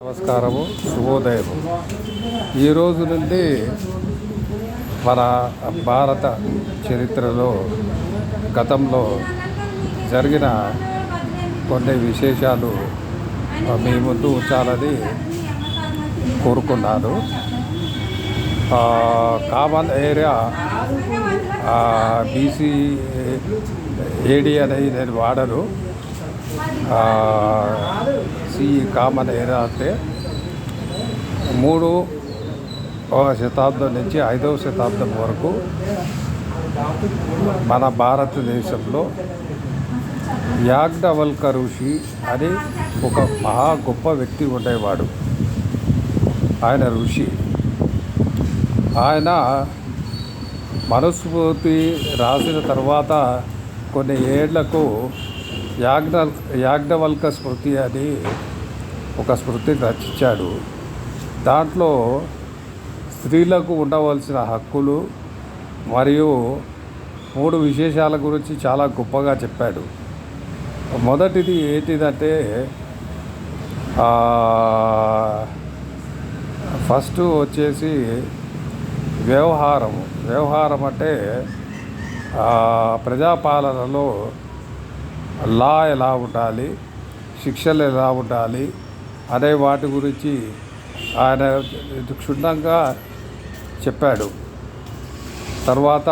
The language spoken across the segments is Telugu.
నమస్కారము, శుభోదయము. ఈ రోజు నుండి మన భారత చరిత్రలో గతంలో జరిగిన కొన్ని విశేషాలు మీ ముందు ఉంచాలని కోరుకున్నాను. కామన్ ఏరియా బీసీ ఏడి అనేది నేను వాడను. కామన్ ఏరియా అంటే 3వ శతాబ్దం నుంచి 5వ శతాబ్దం వరకు మన భారతదేశంలో యాజ్ఞవల్క ఋషి అని ఒక మహా గొప్ప వ్యక్తి ఉండేవాడు. ఆయన ఋషి. ఆయన మనుస్మృతి రాసిన తర్వాత కొన్ని ఏళ్లకు యాజ్ఞవల్క స్మృతి అని ఒక స్మృతిని రచించాడు. దాంట్లో స్త్రీలకు ఉండవలసిన హక్కులు మరియు 3 విశేషాల గురించి చాలా గొప్పగా చెప్పాడు. మొదటిది ఏంటిదంటే ఫస్ట్ వచ్చేసి వ్యవహారం అంటే ప్రజాపాలనలో లా ఎలా ఉండాలి, శిక్షలు ఎలా ఉండాలి అనే వాటి గురించి ఆయన క్షుణ్ణంగా చెప్పాడు. తర్వాత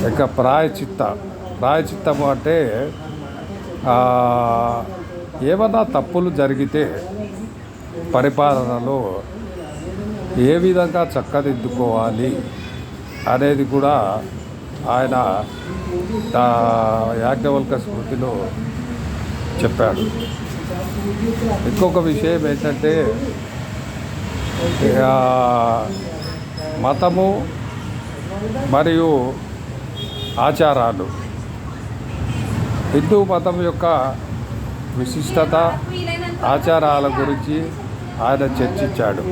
ఇక ప్రాయచిత్తము అంటే ఏమన్నా తప్పులు జరిగితే పరిపాలనలో ఏ విధంగా చక్కదిద్దుకోవాలి అనేది కూడా ఆయన యాజ్ఞవల్క స్మృతిలో చెప్పాడు. ఇంకొక విషయం ఏంటంటే మతము మరియు ఆచారాలు. హిందూ మతం యొక్క విశిష్టత, ఆచారాల గురించి ఆయన చర్చించాడు.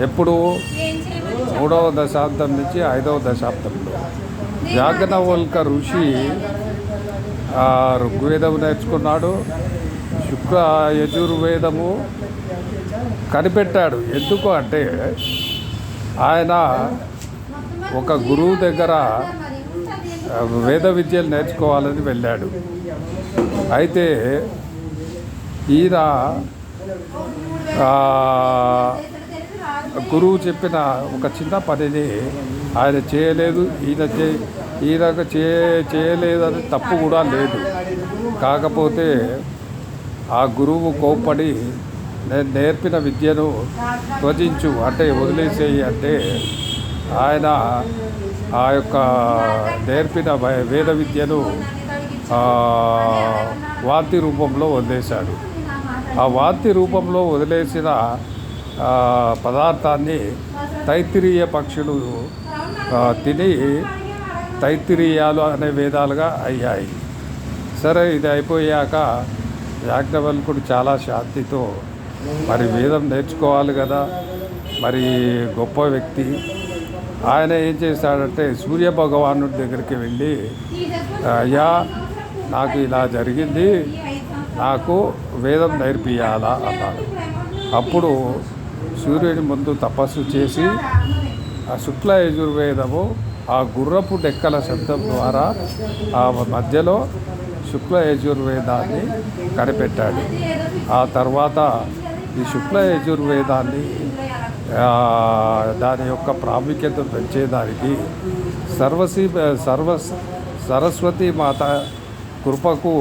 ఎప్పుడు 3వ దశాబ్దం నుంచి 5వ దశాబ్దంలో యాజ్ఞవల్క ఋషి ఋగ్వేదము నేర్చుకున్నాడు, శుక్ల యజుర్వేదము కనిపెట్టాడు. ఎందుకు అంటే ఆయన ఒక గురువు దగ్గర వేద విద్యలు నేర్చుకోవాలని వెళ్ళాడు. అయితే ఈయన గురువు చెప్పిన ఒక చిన్న పనిని ఆయన చేయలేదు. ఈయనకు చేయలేదని తప్పు కూడా లేదు. కాకపోతే ఆ గురువు కోప్పడి నేను నేర్పిన విద్యను త్వజించు అంటే వదిలేసేయి అంటే ఆయన ఆ యొక్క నేర్పిన వేద విద్యను వాంతి రూపంలో వదిలేశాడు. ఆ వాంతి రూపంలో వదిలేసిన పదార్థాన్ని తైత్తిరీయ పక్షులు తిని తైత్తిరీయాలు అనే వేదాలుగా అయ్యాయి. సరే, ఇది అయిపోయాక యాజ్ఞవల్కుడు చాలా శాంతితో మరి వేదం నేర్చుకోవాలి కదా, మరి గొప్ప వ్యక్తి. ఆయన ఏం చేశాడంటే సూర్య భగవానుడి దగ్గరికి వెళ్ళి, అయ్యా నాకు ఇలా జరిగింది, నాకు వేదం నేర్పియాలా అన్నాడు. అప్పుడు సూర్యుని ముందు తపస్సు చేసి ఆ శుక్ల యజుర్వేదము ఆ గుర్రపు డెక్కల శబ్దం ద్వారా ఆ మధ్యలో శుక్ల యజుర్వేదాన్ని కనిపెట్టాడు. ఆ తర్వాత ఈ శుక్ల యజుర్వేదాన్ని దాని యొక్క ప్రాముఖ్యత పెంచేదానికి సరస్వతి మాత కృపకు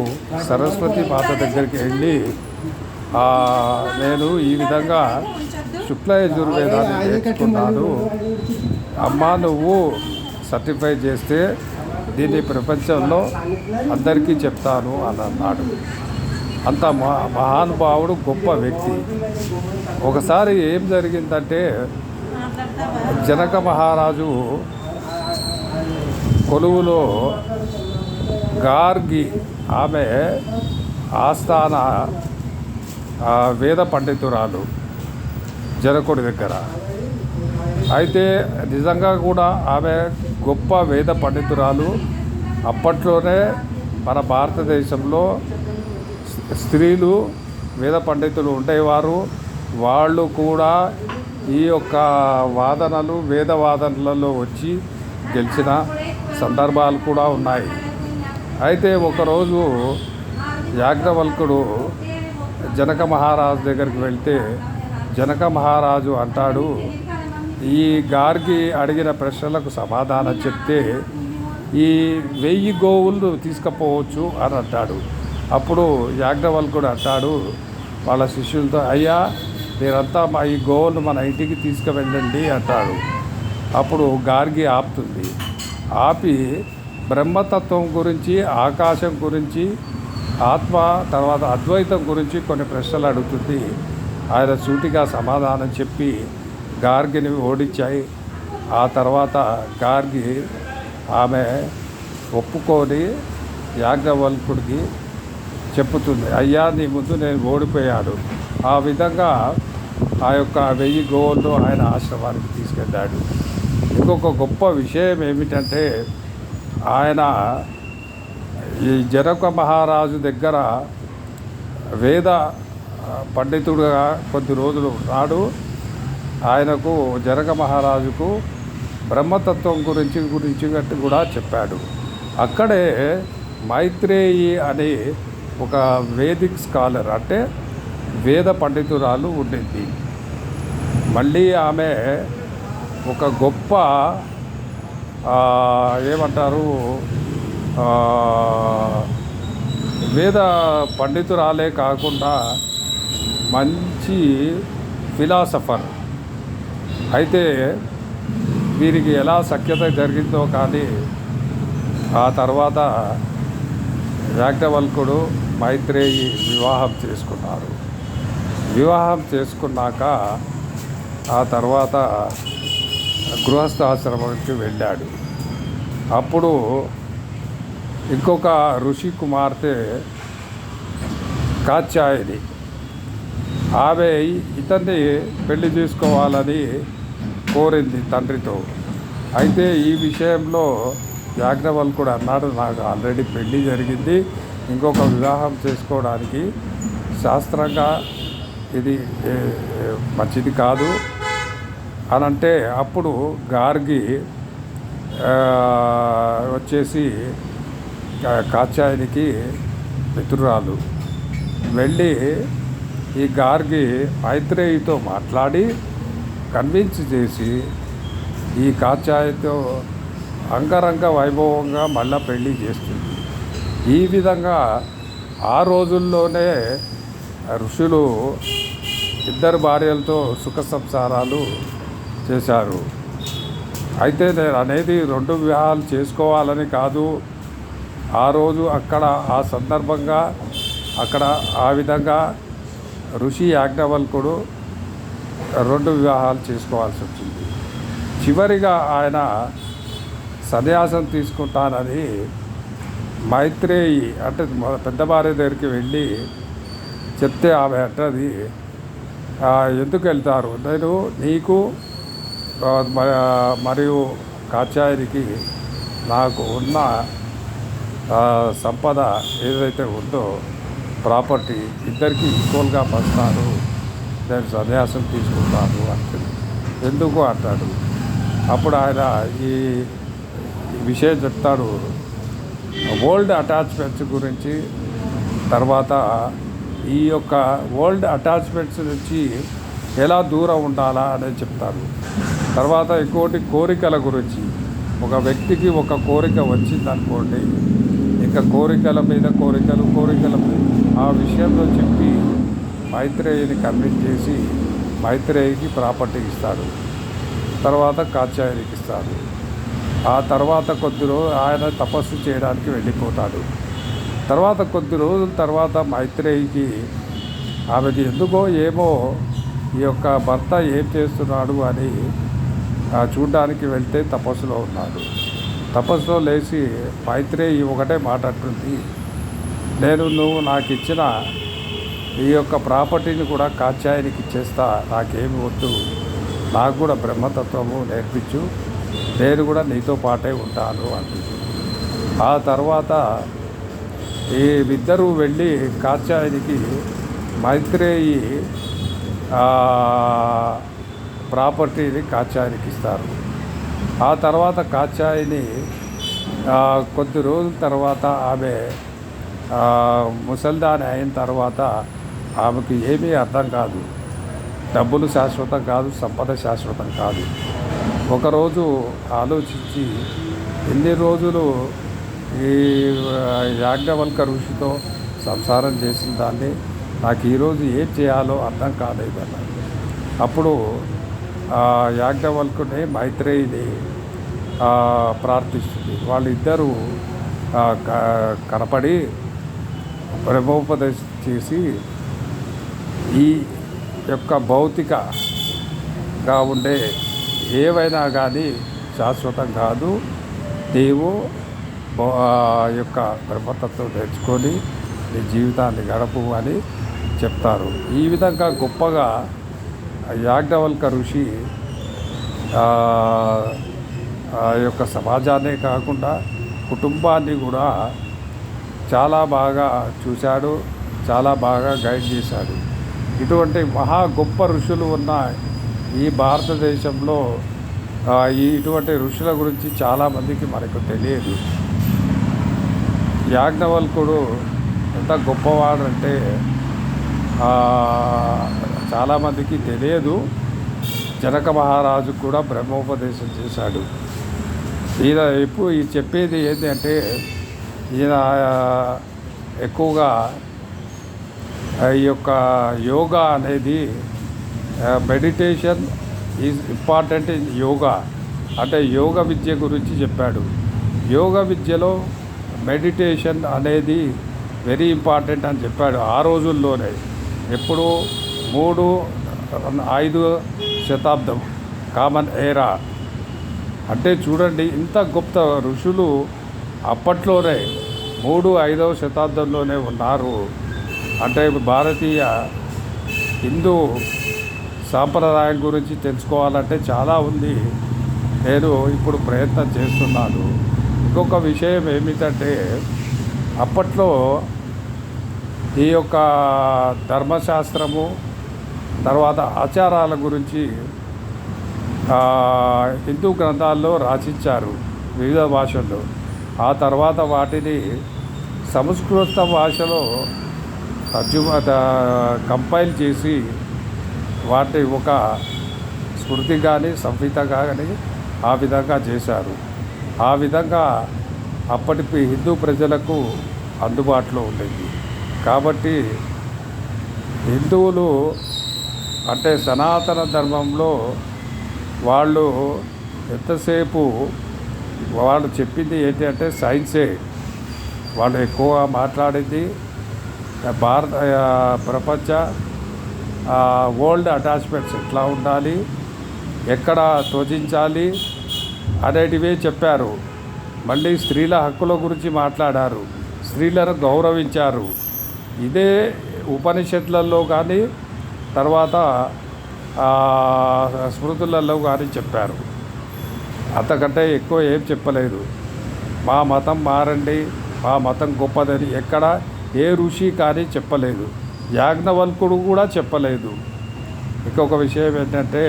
సరస్వతి మాత దగ్గరికి వెళ్ళి నేను ఈ విధంగా శుక్ల యజుర్వేదాన్ని నేర్చుకున్నాను, అమ్మా నువ్వు సర్టిఫై చేస్తే దీన్ని ప్రపంచంలో అందరికీ చెప్తాను అని అన్నాడు. అంత మహానుభావుడు, గొప్ప వ్యక్తి. ఒకసారి ఏం జరిగిందంటే జనక మహారాజు కొలువులో గార్గి ఆమె ఆస్థాన వేద పండితురాలు జనకుడి దగ్గర. అయితే నిజంగా కూడా ఆమె గొప్ప వేద పండితురాలు. అప్పట్లోనే మన భారతదేశంలో స్త్రీలు వేద పండితులు ఉండేవారు. వాళ్ళు కూడా ఈ యొక్క వాదనలు వేద వాదనలలో వచ్చి గెలిచిన సందర్భాలు కూడా ఉన్నాయి. అయితే ఒకరోజు యాజ్ఞవల్కుడు జనక మహారాజు దగ్గరికి వెళ్తే జనక మహారాజు అంటాడు, ఈ గార్గి అడిగిన ప్రశ్నలకు సమాధానం చెప్తే ఈ 1000 గోవులు తీసుకుపోవచ్చు అని అంటాడు. అప్పుడు యాజ్ఞవల్కుడు అంటాడు వాళ్ళ శిష్యులతో, అయ్యా మీరంతా ఈ గోవులను మన ఇంటికి తీసుకువెళ్ళండి అంటాడు. అప్పుడు గార్గి ఆపుతుంది. ఆపి బ్రహ్మతత్వం గురించి, ఆకాశం గురించి, ఆత్మ తర్వాత అద్వైతం గురించి కొన్ని ప్రశ్నలు అడుగుతుంది. ఆయన సూటిగా సమాధానం చెప్పి గార్గిని ఓడించాయి. ఆ తర్వాత గార్గి ఆమె ఒప్పుకొని యాజ్ఞవల్కుడికి చెప్పుతుంది, అయ్యా నీ ముందు నేను ఓడిపోయాడు. ఆ విధంగా ఆ యొక్క 1000 గోవులను ఆయన ఆశ్రమానికి తీసుకెళ్ళాడు. ఇంకొక గొప్ప విషయం ఏమిటంటే ఆయన ఈ జనక మహారాజు దగ్గర వేద పండితుడుగా కొద్ది రోజులు ఉన్నాడు. ఆయనకు జనక మహారాజుకు బ్రహ్మతత్వం గురించి కూడా చెప్పాడు. అక్కడే మైత్రేయి అనే ఒక వేదిక్ స్కాలర్ అంటే వేద పండితురాలు ఉండింది. మళ్ళీ ఆమె ఒక గొప్ప ఏమంటారు వేద పండితురాలే కాకుండా మంచి ఫిలాసఫర్. అయితే వీరికి ఎలా సఖ్యత జరిగిందో కానీ ఆ తర్వాత యాజ్ఞవల్కుడు మైత్రేయి వివాహం చేసుకున్నారు. వివాహం చేసుకున్నాక ఆ తర్వాత గృహస్థాశ్రమానికి వెళ్ళాడు. అప్పుడు ఇంకొక ఋషి కుమార్తె కాత్యాయని, ఆమె ఇతన్ని పెళ్లి చేసుకోవాలని కోరింది తండ్రితో. అయితే ఈ విషయంలో యాజ్ఞవల్కుడు అన్నాడు, నాకు ఆల్రెడీ పెళ్లి జరిగింది, ఇంకొక వివాహం చేసుకోవడానికి శాస్త్రంగా ఇది మంచిది కాదు అని అంటే, అప్పుడు గార్గి వచ్చేసి కాత్యాయనికి మిత్రురాలు వెళ్ళి ఈ గార్గి మైత్రేయితో మాట్లాడి కన్విన్స్ చేసి ఈ కాత్యాయనితో అంగరంగ వైభవంగా మళ్ళా పెళ్ళి చేస్తుంది. ఈ విధంగా ఆ రోజుల్లోనే ఋషులు 2 భార్యలతో సుఖ సంసారాలు చేశారు. అయితే నేను అనేది 2 వివాహాలు చేసుకోవాలని కాదు. ఆ రోజు అక్కడ ఆ సందర్భంగా అక్కడ ఆ విధంగా ఋషి యాజ్ఞవల్కుడు 2 వివాహాలు చేసుకోవాల్సి వచ్చింది. చివరిగా ఆయన సన్యాసం తీసుకుంటానని మైత్రేయి అంటే పెద్ద భార్య దగ్గరికి వెళ్ళి చెప్తే ఆమె అంటది, ఎందుకు వెళ్తారు, నేను నీకు మరియు కాత్యాయనికి నాకు ఉన్న సంపద ఏదైతే ఉందో ప్రాపర్టీ ఇద్దరికి ఈక్వల్గా పంచుతాను, నేను సన్యాసం తీసుకుంటాను అంటుంది. ఎందుకు అంటాడు. అప్పుడు ఆయన ఈ విషయం చెప్తాడు, ఓల్డ్ అటాచ్మెంట్స్ గురించి, తర్వాత ఈ యొక్క ఓల్డ్ అటాచ్మెంట్స్ నుంచి ఎలా దూరం ఉండాలా అనేది చెప్తారు. తర్వాత ఇంకోటి కోరికల గురించి, ఒక వ్యక్తికి ఒక కోరిక వచ్చిందనుకోండి, ఇంకా కోరికల మీద ఆ విషయంలో చెప్పి మైత్రేయిని కన్విన్స్ చేసి మైత్రేయికి ప్రాపర్టీ ఇస్తాడు. తర్వాత కాత్యాయనికి ఇస్తాడు. ఆ తర్వాత కొద్ది రోజులు ఆయన తపస్సు చేయడానికి వెళ్ళిపోతాడు. తర్వాత కొద్ది రోజుల తర్వాత మైత్రేయికి ఆమెకి ఎందుకో ఏమో ఈ యొక్క భర్త ఏం చేస్తున్నాడు అని చూడ్డానికి వెళ్తే తపస్సులో ఉన్నాడు. తపస్సులో లేచి మైత్రేయి ఒకటే మాట అంటుంది, నువ్వు నాకు ఇచ్చిన ఈ యొక్క ప్రాపర్టీని కూడా కాత్యాయనికి ఇచ్చేస్తా, నాకేమి వద్దు, నాకు కూడా బ్రహ్మతత్వము నేర్పించు, నేను కూడా నీతో పాటే ఉంటాను అంటుంది. ఆ తర్వాత ఈ ఇద్దరూ వెళ్ళి కాత్యాయనికి మైత్రేయి ఆ, ప్రాపర్టీని కాత్యాయనికి ఇస్తారు. ఆ తర్వాత కాత్యాయని కొద్ది రోజుల తర్వాత ఆమె ముసల్దాని అయిన తర్వాత ఆమెకు ఏమీ అర్థం కాదు. డబ్బులు శాశ్వతం కాదు, సంపద శాశ్వతం కాదు. ఒకరోజు ఆలోచించి ఎన్ని రోజులు ఈ యాజ్ఞవల్క ఋషితో సంసారం చేసిన దాన్ని నాకు ఈరోజు ఏం చేయాలో అర్థం కాలేదన్నారు. అప్పుడు యాజ్ఞవల్కుని మైత్రేయిని ప్రార్థిస్తుంది. వాళ్ళిద్దరూ కనపడి బ్రహ్మోపదేశం చేసి ఈ యొక్క భౌతికగా ఉండే ఏవైనా కానీ శాశ్వతం కాదు, నీవు యొక్క బ్రహ్మతత్వం తెచ్చుకొని నీ జీవితాన్ని గడపు అని చెప్తారు. ఈ విధంగా గొప్పగా యాజ్ఞవల్క ఋషి యొక్క సమాజాన్నే కాకుండా కుటుంబాన్ని కూడా చాలా బాగా చూశాడు, చాలా బాగా గైడ్ చేశాడు. ఇటువంటి మహా గొప్ప ఋషులు ఉన్న ఈ భారతదేశంలో ఇటువంటి ఋషుల గురించి చాలామందికి మనకు తెలియదు. యాజ్ఞవల్కుడు ఎంత గొప్పవాడంటే చాలామందికి తెలియదు. జనక మహారాజు కూడా బ్రహ్మోపదేశం చేశాడు. ఈయన ఇప్పుడు ఈ చెప్పేది ఏంటంటే ఈయన ఎక్కువగా ఈ యొక్క యోగా అనేది meditation is important in yoga అంటే యోగ విద్య గురించి చెప్పాడు. యోగ విద్యలో మెడిటేషన్ అనేది వెరీ ఇంపార్టెంట్ అని చెప్పాడు ఆ రోజుల్లోనే. ఎప్పుడు 3-5 శతాబ్దం కామన్ ఏరా అంటే చూడండి, ఇంత గొప్ప ఋషులు అప్పట్లోనే 3-5వ శతాబ్దంలోనే ఉన్నారు. అంటే భారతీయ హిందూ సాంప్రదాయం గురించి తెలుసుకోవాలంటే చాలా ఉంది. నేను ఇప్పుడు ప్రయత్నం చేస్తున్నాను. ఇంకొక విషయం ఏమిటంటే అప్పట్లో ఈ యొక్క ధర్మశాస్త్రము తర్వాత ఆచారాల గురించి హిందూ గ్రంథాల్లో రచించారు వివిధ భాషల్లో. ఆ తర్వాత వాటిని సంస్కృత భాషలో కంపైల్ చేసి వాటి ఒక స్మృతి కానీ సంహిత కానీ ఆ విధంగా చేశారు. ఆ విధంగా అప్పటి హిందూ ప్రజలకు అందుబాటులో ఉండేది. కాబట్టి హిందువులు అంటే సనాతన ధర్మంలో వాళ్ళు ఎంతసేపు వాళ్ళు చెప్పింది ఏంటంటే సైన్సే. వాళ్ళు ఎక్కువ మాట్లాడింది భారత ప్రపంచ వరల్డ్ అటాచ్మెంట్స్ ఎట్లా ఉండాలి, ఎక్కడ త్వజించాలి అనేటివే చెప్పారు. మళ్ళీ స్త్రీల హక్కుల గురించి మాట్లాడారు, స్త్రీలను గౌరవించారు. ఇదే ఉపనిషత్తులలో కానీ తర్వాత స్మృతులలో కానీ చెప్పారు. అంతకంటే ఎక్కువ ఏం చెప్పలేదు. మా మతం మారండి, మా మతం గొప్పదని ఎక్కడ ఏ ఋషి కానీ చెప్పలేదు. యాజ్ఞవల్కుడు కూడా చెప్పలేదు. ఇంకొక విషయం ఏంటంటే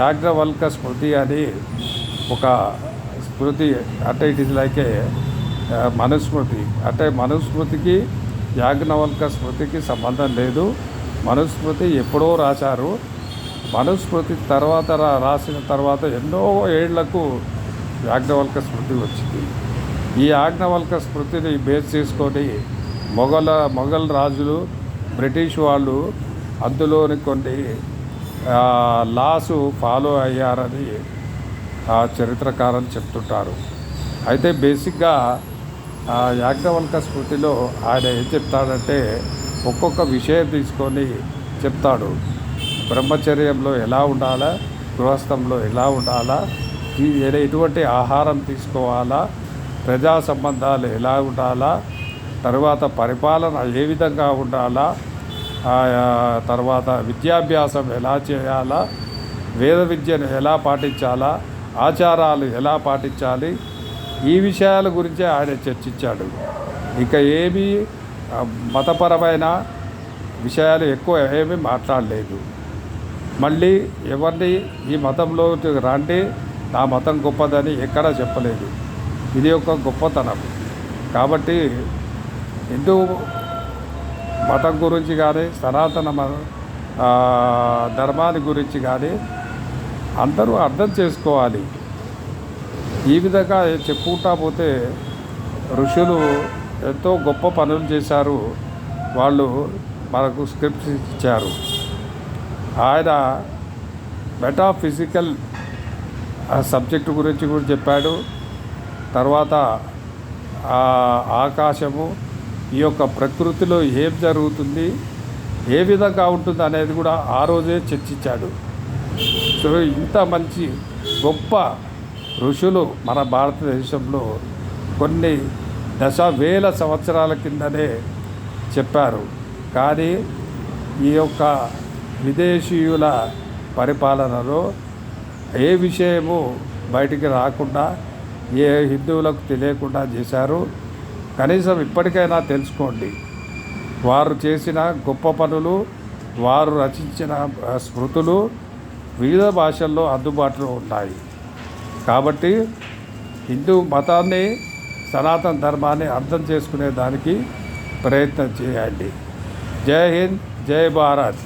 యాజ్ఞవల్క స్మృతి అని ఒక స్మృతి అంటే ఇట్ ఈజ్ లైక్ ఏ మనుస్మృతి. అంటే మనుస్మృతికి యాజ్ఞవల్క స్మృతికి సంబంధం లేదు. మనుస్మృతి ఎప్పుడో రాశారు. మనుస్మృతి తర్వాత రాసిన తర్వాత ఎన్నో ఏళ్లకు యాజ్ఞవల్క స్మృతి వచ్చింది. ఈ యాజ్ఞవల్క స్మృతిని బేస్ చేసుకొని మొఘల్ రాజులు బ్రిటిష్ వాళ్ళు అందులోని కొన్ని లాసు ఫాలో అయ్యారని చరిత్రకారులు చెప్తుంటారు. అయితే బేసిక్గా యాజ్ఞవల్క స్మృతిలో ఆయన ఏం చెప్తాడంటే ఒక్కొక్క విషయం తీసుకొని చెప్తాడు. బ్రహ్మచర్యంలో ఎలా ఉండాలా, గృహస్థంలో ఎలా ఉండాలా, ఎటువంటి ఆహారం తీసుకోవాలా, ప్రజా సంబంధాలు ఎలా ఉండాలా, తర్వాత పరిపాలన ఏ విధంగా ఉండాలా, తర్వాత విద్యాభ్యాసం ఎలా చేయాలా, వేద విద్యను ఎలా పాటించాలా, ఆచారాలు ఎలా పాటించాలి, ఈ విషయాల గురించే ఆయన చర్చించాడు. ఇక ఏమీ మతపరమైన విషయాలు ఎక్కువ ఏమీ మాట్లాడలేదు. మళ్ళీ ఎవరిని ఈ మతంలో రండి, నా మతం గొప్పదని ఎక్కడా చెప్పలేదు. ఇది ఒక గొప్పతనం. కాబట్టి హిందూ మతం గురించి కానీ సనాతన ధర్మాన్ని గురించి కానీ అందరూ అర్థం చేసుకోవాలి. ఈ విధంగా చెప్పుకుంటా పోతే ఋషులు ఎంతో గొప్ప పనులు చేశారు. వాళ్ళు మనకు స్క్రిప్ట్స్ ఇచ్చారు. ఆయన మెటాఫిజికల్ సబ్జెక్టు గురించి కూడా చెప్పాడు. తర్వాత ఆకాశము, ఈ యొక్క ప్రకృతిలో ఏం జరుగుతుంది, ఏ విధంగా ఉంటుంది అనేది కూడా ఆ రోజే చర్చించాడు. సో ఇంత మంచి గొప్ప ఋషులు మన భారతదేశంలో కొన్ని వేల సంవత్సరాల కిందనే చెప్పారు. కానీ ఈ యొక్క విదేశీయుల పరిపాలనలో ఏ విషయము బయటికి రాకుండా, ఏ హిందువులకు తెలియకుండా చేశారు. కనీసం ఇప్పటికైనా తెలుసుకోండి. వారు చేసిన గొప్ప పనులు, వారు రచించిన స్మృతులు వివిధ భాషల్లో అందుబాటులో ఉన్నాయి. కాబట్టి హిందూ మతాన్ని, సనాతన ధర్మాన్ని అర్థం చేసుకునే దానికి ప్రయత్నం చేయండి. జై హింద్, జై భారత్.